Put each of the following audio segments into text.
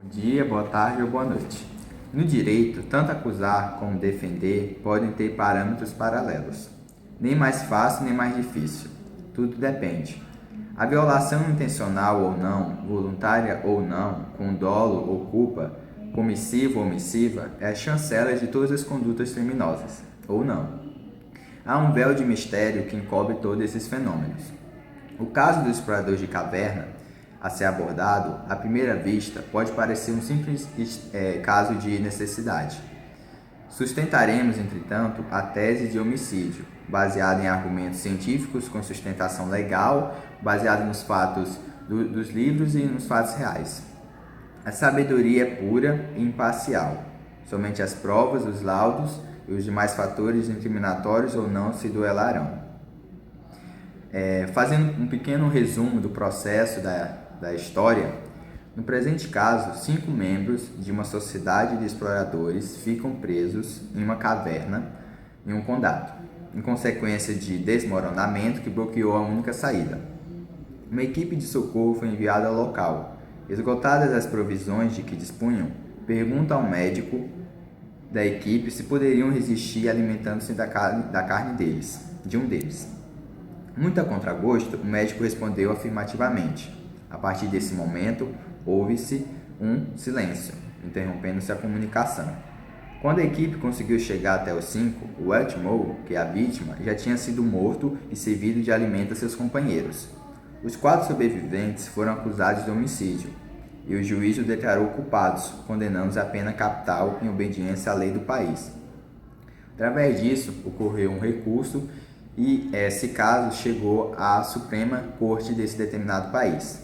Bom dia, boa tarde ou boa noite. No direito, tanto acusar como defender podem ter parâmetros paralelos. Nem mais fácil, nem mais difícil. Tudo depende. A violação intencional ou não, voluntária ou não, com dolo ou culpa, comissiva ou omissiva, é a chancela de todas as condutas criminosas, ou não. Há um véu de mistério que encobre todos esses fenômenos. O caso do explorador de caverna, a ser abordado, à primeira vista, pode parecer um simples caso de necessidade. Sustentaremos, entretanto, a tese de homicídio, baseada em argumentos científicos com sustentação legal, baseada nos fatos dos livros e nos fatos reais. A sabedoria é pura e imparcial. Somente as provas, os laudos e os demais fatores incriminatórios ou não se duelarão. Fazendo um pequeno resumo do processo da história, no presente caso, 5 membros de uma sociedade de exploradores ficam presos em uma caverna em um condado, em consequência de desmoronamento que bloqueou a única saída. Uma equipe de socorro foi enviada ao local. Esgotadas as provisões de que dispunham, perguntam ao médico da equipe se poderiam resistir alimentando-se da carne de um deles. Muito a contragosto, o médico respondeu afirmativamente. A partir desse momento, houve-se um silêncio, interrompendo-se a comunicação. Quando a equipe conseguiu chegar até os 5, o Wetmore, que é a vítima, já tinha sido morto e servido de alimento a seus companheiros. Os 4 sobreviventes foram acusados de homicídio, e o juiz os declarou culpados, condenando-os à pena capital em obediência à lei do país. Através disso, ocorreu um recurso e esse caso chegou à Suprema Corte desse determinado país.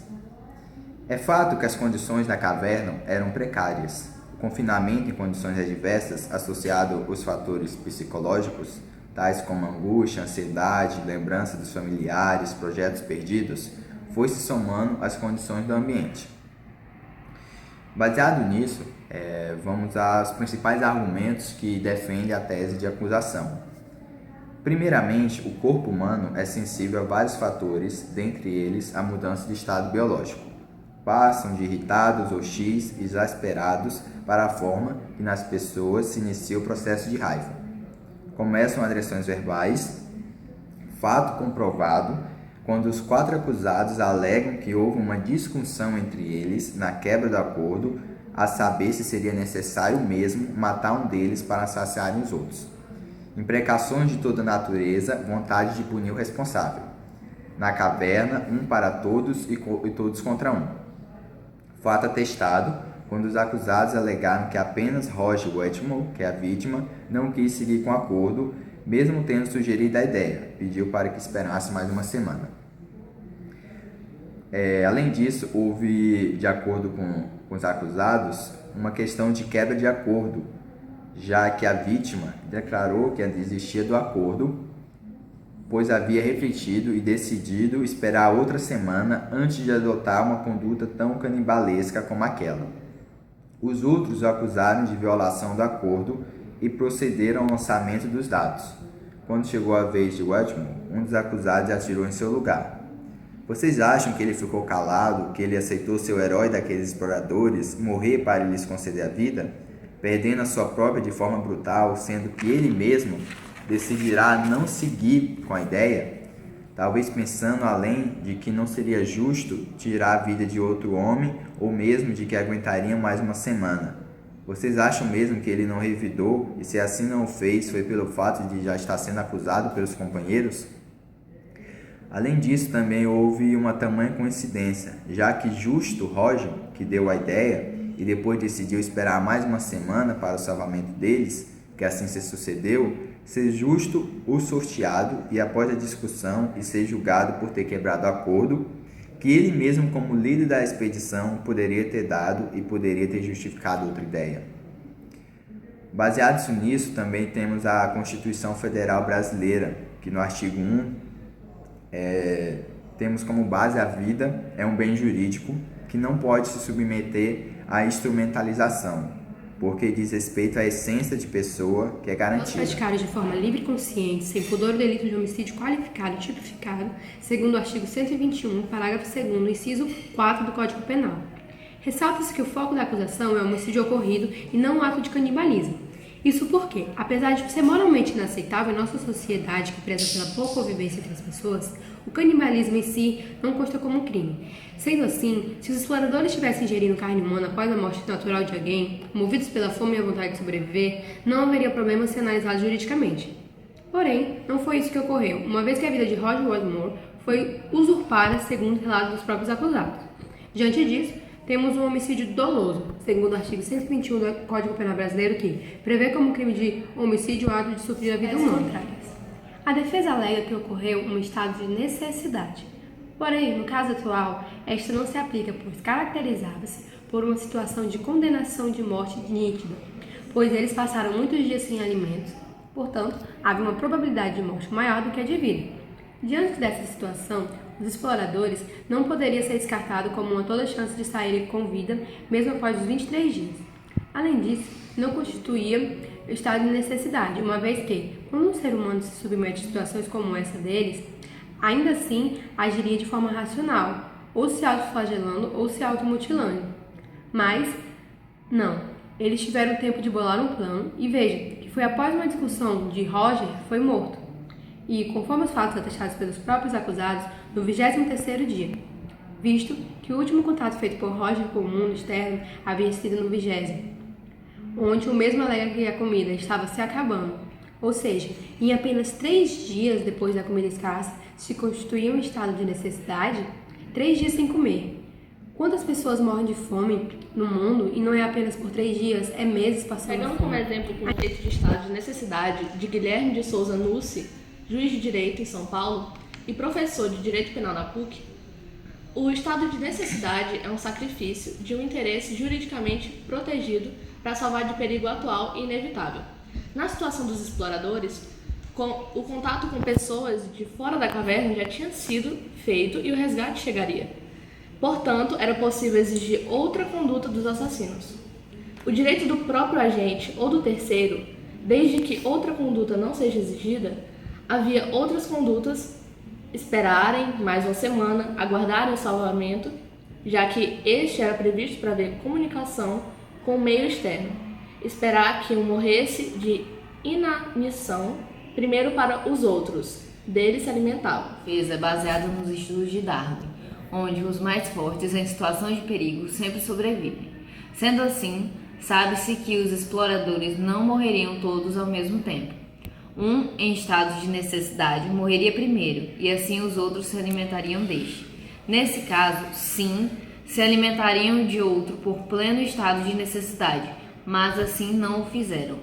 É fato que as condições da caverna eram precárias. O confinamento em condições adversas, associado aos fatores psicológicos, tais como angústia, ansiedade, lembrança dos familiares, projetos perdidos, foi se somando às condições do ambiente. Baseado nisso, vamos aos principais argumentos que defendem a tese de acusação. Primeiramente, o corpo humano é sensível a vários fatores, dentre eles a mudança de estado biológico. Passam de irritados, hostis, exasperados para a forma que nas pessoas se inicia o processo de raiva. Começam agressões verbais, fato comprovado quando os 4 acusados alegam que houve uma discussão entre eles na quebra do acordo, a saber se seria necessário mesmo matar um deles para saciarem os outros. Imprecações de toda natureza, vontade de punir o responsável. Na caverna, um para todos e todos contra um. Fato atestado, quando os acusados alegaram que apenas Roger Wetmore, que é a vítima, não quis seguir com o acordo, mesmo tendo sugerido a ideia, pediu para que esperasse mais uma semana. Além disso, houve, de acordo com os acusados, uma questão de quebra de acordo, já que a vítima declarou que desistia do acordo, pois havia refletido e decidido esperar outra semana antes de adotar uma conduta tão canibalesca como aquela. Os outros o acusaram de violação do acordo e procederam ao lançamento dos dados. Quando chegou a vez de Wetmore, um dos acusados atirou em seu lugar. Vocês acham que ele ficou calado, que ele aceitou ser o herói daqueles exploradores, morrer para lhes conceder a vida, perdendo a sua própria de forma brutal, sendo que ele mesmo decidirá não seguir com a ideia, talvez pensando além de que não seria justo tirar a vida de outro homem ou mesmo de que aguentariam mais uma semana? Vocês acham mesmo que ele não revidou e se assim não o fez foi pelo fato de já estar sendo acusado pelos companheiros? Além disso, também houve uma tamanha coincidência, já que justo Roger, que deu a ideia e depois decidiu esperar mais uma semana para o salvamento deles, que assim se sucedeu, ser justo o sorteado e após a discussão e ser julgado por ter quebrado o acordo, que ele mesmo como líder da expedição poderia ter dado e poderia ter justificado outra ideia. Baseado nisso, também temos a Constituição Federal Brasileira, que no artigo 1 temos como base a vida é um bem jurídico que não pode se submeter à instrumentalização, porque diz respeito à essência de pessoa que é garantida. Praticados de forma livre e consciente, sem pudor o delito de homicídio qualificado e tipificado, segundo o artigo 121, parágrafo 2º, inciso 4 do Código Penal. Ressalta-se que o foco da acusação é o homicídio ocorrido e não o ato de canibalismo. Isso porque, apesar de ser moralmente inaceitável em nossa sociedade que preza pela boa convivência entre as pessoas, o canibalismo em si não consta como um crime. Sendo assim, se os exploradores tivessem ingerido carne humana após a morte natural de alguém, movidos pela fome e a vontade de sobreviver, não haveria problema se analisado juridicamente. Porém, não foi isso que ocorreu, uma vez que a vida de Roger Watmore foi usurpada segundo o relato dos próprios acusados. Diante disso, temos um homicídio doloso, segundo o artigo 121 do Código Penal Brasileiro, que prevê como crime de homicídio o ato de suprir a vida humana. A defesa alega que ocorreu um estado de necessidade. Porém, no caso atual, esta não se aplica, pois caracterizava-se por uma situação de condenação de morte nítida, pois eles passaram muitos dias sem alimentos, portanto, havia uma probabilidade de morte maior do que a de vida. Diante dessa situação, os exploradores não poderia ser descartado como uma toda chance de saírem com vida, mesmo após os 23 dias. Além disso, não constituía estado de necessidade, uma vez que, quando um ser humano se submete a situações como essa deles, ainda assim agiria de forma racional, ou se autoflagelando ou se automutilando. Mas, não, eles tiveram tempo de bolar um plano e veja que foi após uma discussão de Roger foi morto. E, conforme os fatos atestados pelos próprios acusados, no 23º dia, visto que o último contato feito por Roger com o mundo externo havia sido no 20º, onde o mesmo alega que a comida estava se acabando, ou seja, em apenas 3 dias depois da comida escassa, se constituía um estado de necessidade, 3 dias sem comer. Quantas pessoas morrem de fome no mundo e não é apenas por 3 dias, é meses passando Pegando fome. como exemplo o conceito de estado de necessidade de Guilherme de Souza Nucci, juiz de Direito em São Paulo e professor de Direito Penal na PUC, o estado de necessidade é um sacrifício de um interesse juridicamente protegido para salvar de perigo atual e inevitável. Na situação dos exploradores, o contato com pessoas de fora da caverna já tinha sido feito e o resgate chegaria. Portanto, era possível exigir outra conduta dos assassinos. O direito do próprio agente ou do terceiro, desde que outra conduta não seja exigida, havia outras condutas: esperarem mais uma semana, aguardarem o salvamento, já que este era previsto para haver comunicação com o meio externo. Esperar que um morresse de inanição, primeiro para os outros, dele se alimentavam. Defesa baseada nos estudos de Darwin, onde os mais fortes em situações de perigo sempre sobrevivem. Sendo assim, sabe-se que os exploradores não morreriam todos ao mesmo tempo. Um, em estado de necessidade, morreria primeiro, e assim os outros se alimentariam deste. Nesse caso, sim, se alimentariam de outro por pleno estado de necessidade, mas assim não o fizeram.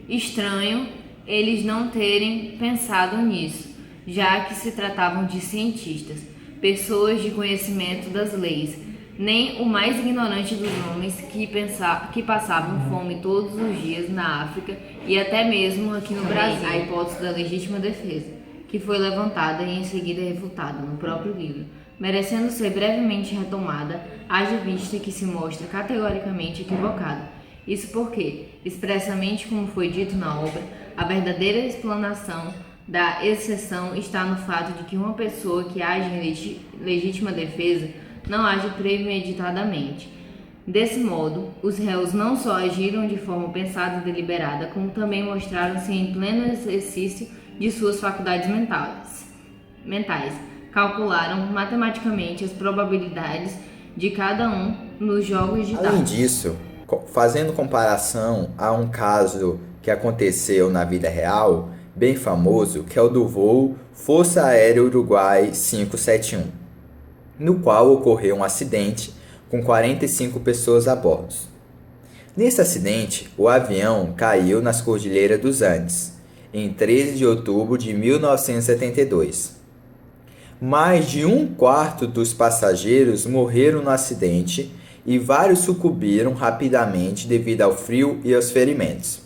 Estranho eles não terem pensado nisso, já que se tratavam de cientistas, pessoas de conhecimento das leis, nem o mais ignorante dos homens que passavam fome todos os dias na África e até mesmo aqui no Brasil. A hipótese da legítima defesa, que foi levantada e em seguida refutada no próprio livro, merecendo ser brevemente retomada, haja vista que se mostra categoricamente equivocada. Isso porque, expressamente como foi dito na obra, a verdadeira explanação da exceção está no fato de que uma pessoa que age em legítima defesa não age premeditadamente. Desse modo, os réus não só agiram de forma pensada e deliberada, como também mostraram-se em pleno exercício de suas faculdades mentais. Calcularam matematicamente as probabilidades de cada um nos jogos de dados. Além disso, fazendo comparação a um caso que aconteceu na vida real, bem famoso, que é o do voo Força Aérea Uruguai 571, no qual ocorreu um acidente com 45 pessoas a bordo. Nesse acidente, o avião caiu nas Cordilheiras dos Andes, em 13 de outubro de 1972. Mais de 1/4 dos passageiros morreram no acidente e vários sucumbiram rapidamente devido ao frio e aos ferimentos.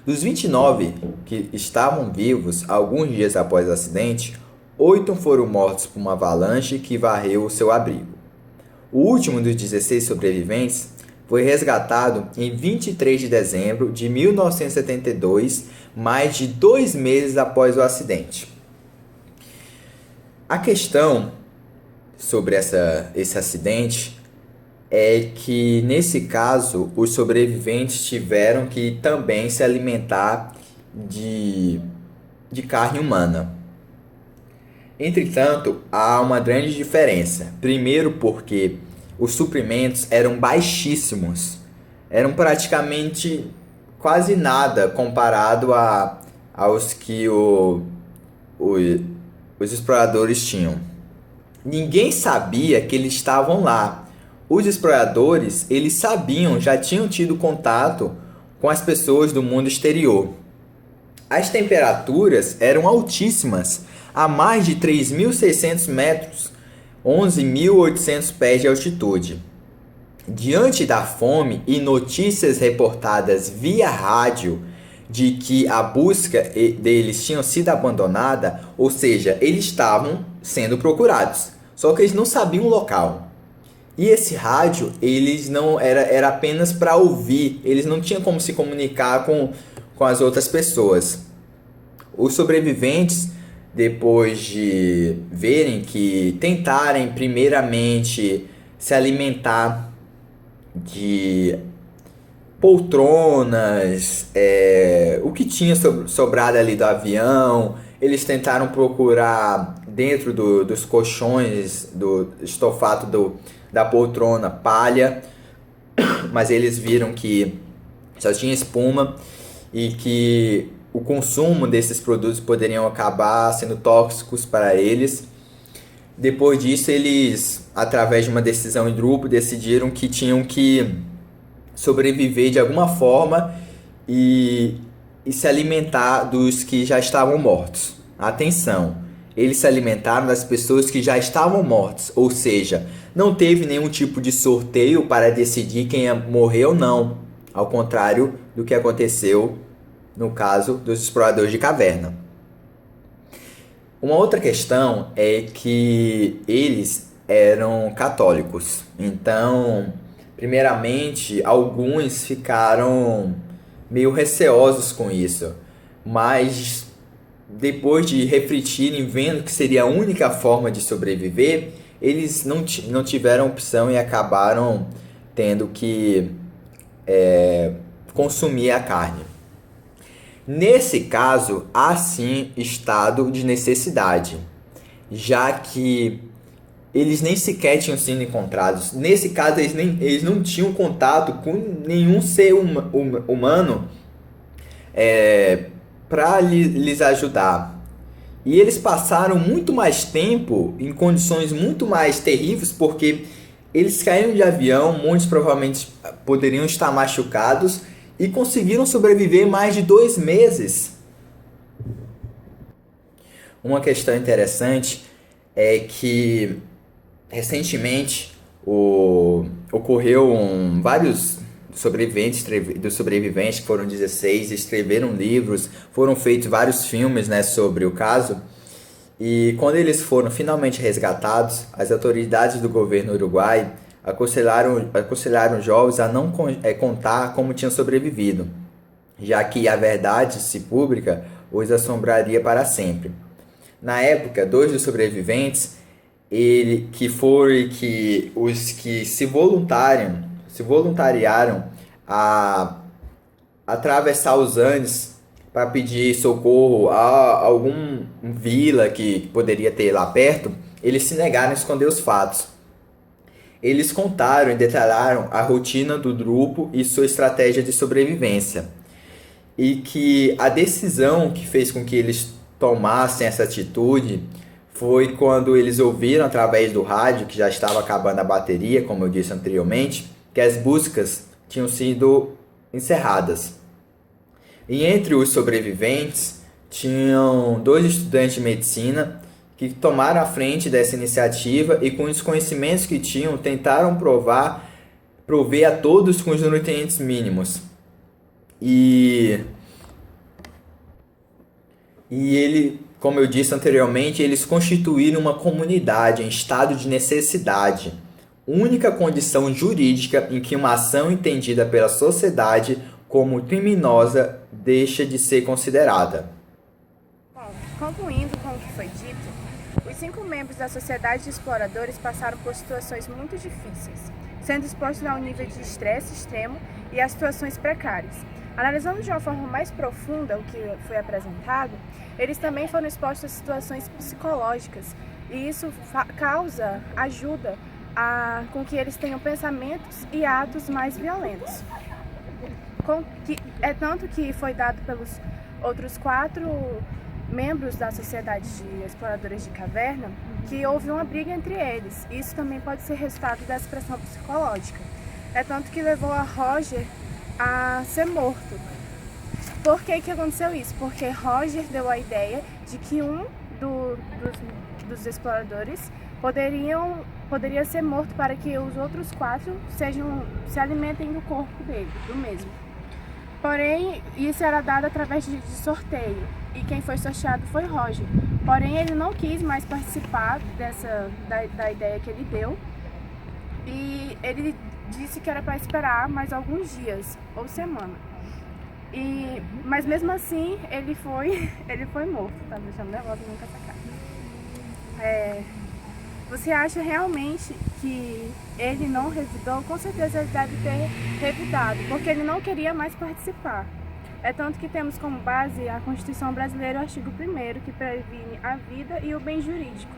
Dos 29 que estavam vivos alguns dias após o acidente, 8 foram mortos por uma avalanche que varreu o seu abrigo. O último dos 16 sobreviventes foi resgatado em 23 de dezembro de 1972, mais de 2 meses após o acidente. A questão sobre esse acidente é que, nesse caso, os sobreviventes tiveram que também se alimentar de carne humana. Entretanto, há uma grande diferença. Primeiro, porque os suprimentos eram baixíssimos, eram praticamente quase nada comparado aos que os exploradores tinham. Ninguém sabia que eles estavam lá. Os exploradores, eles sabiam, já tinham tido contato com as pessoas do mundo exterior. As temperaturas eram altíssimas, a mais de 3.600 metros, 11.800 pés de altitude. Diante da fome e notícias reportadas via rádio de que a busca deles tinha sido abandonada, ou seja, eles estavam sendo procurados, só que eles não sabiam o local. E esse rádio, eles não era apenas para ouvir, eles não tinham como se comunicar com as outras pessoas. Os sobreviventes, depois de verem que tentarem primeiramente se alimentar de poltronas, o que tinha sobrado ali do avião, eles tentaram procurar dentro dos colchões, do estofado da poltrona, palha, mas eles viram que só tinha espuma e que o consumo desses produtos poderiam acabar sendo tóxicos para eles. Depois disso, eles, através de uma decisão em grupo, decidiram que tinham que sobreviver de alguma forma e se alimentar dos que já estavam mortos. Atenção! Eles se alimentaram das pessoas que já estavam mortas, ou seja, não teve nenhum tipo de sorteio para decidir quem ia morrer ou não, ao contrário do que aconteceu no caso dos exploradores de caverna. Uma outra questão é que eles eram católicos, então, primeiramente, alguns ficaram meio receosos com isso, mas depois de refletirem, vendo que seria a única forma de sobreviver, eles não tiveram opção e acabaram tendo que consumir a carne. Nesse caso, há sim estado de necessidade, já que eles nem sequer tinham sido encontrados. Nesse caso, eles não tinham contato com nenhum ser humano para lhes ajudar. E eles passaram muito mais tempo em condições muito mais terríveis, porque eles caíram de avião, muitos provavelmente poderiam estar machucados e conseguiram sobreviver mais de 2 meses. Uma questão interessante é que recentemente ocorreu vários dos sobreviventes, que foram 16, escreveram livros, foram feitos vários filmes, sobre o caso. E quando eles foram finalmente resgatados, as autoridades do governo uruguai aconselharam os jovens a não contar como tinham sobrevivido, já que a verdade, se pública, os assombraria para sempre. Na época, 2 dos sobreviventes, os que se voluntariaram a atravessar os Andes para pedir socorro a algum vila que poderia ter lá perto, eles se negaram a esconder os fatos. Eles contaram e detalharam a rotina do grupo e sua estratégia de sobrevivência. E que a decisão que fez com que eles tomassem essa atitude foi quando eles ouviram através do rádio, que já estava acabando a bateria, como eu disse anteriormente, que as buscas tinham sido encerradas. E entre os sobreviventes, tinham 2 estudantes de medicina que tomaram a frente dessa iniciativa e, com os conhecimentos que tinham, tentaram prover a todos com os nutrientes mínimos. E como eu disse anteriormente, eles constituíram uma comunidade em estado de necessidade, única condição jurídica em que uma ação entendida pela sociedade como criminosa deixa de ser considerada. Bom, concluindo com o que foi dito, os 5 membros da Sociedade de Exploradores passaram por situações muito difíceis. sendo expostos a um nível de estresse extremo e a situações precárias. Analisando de uma forma mais profunda o que foi apresentado, eles também foram expostos a situações psicológicas e isso ajuda com que eles tenham pensamentos e atos mais violentos. É tanto que foi dado pelos outros 4 membros da Sociedade de Exploradores de Caverna que houve uma briga entre eles. Isso também pode ser resultado dessa pressão psicológica. É tanto que levou a Roger a ser morto. Por que aconteceu isso? Porque Roger deu a ideia de que um dos exploradores poderia ser morto para que os outros 4 se alimentem do corpo dele, do mesmo. Porém, isso era dado através de sorteio, e quem foi sorteado foi Roger. Porém, ele não quis mais participar da ideia que ele deu, e ele disse que era para esperar mais alguns dias ou semana. Mas mesmo assim, ele foi morto. Tá me deixando nervosa nunca essa cara. Você acha realmente que ele não revidou? Com certeza ele deve ter revidado, porque ele não queria mais participar. É tanto que temos como base a Constituição Brasileira, o artigo 1º, que previne a vida e o bem jurídico.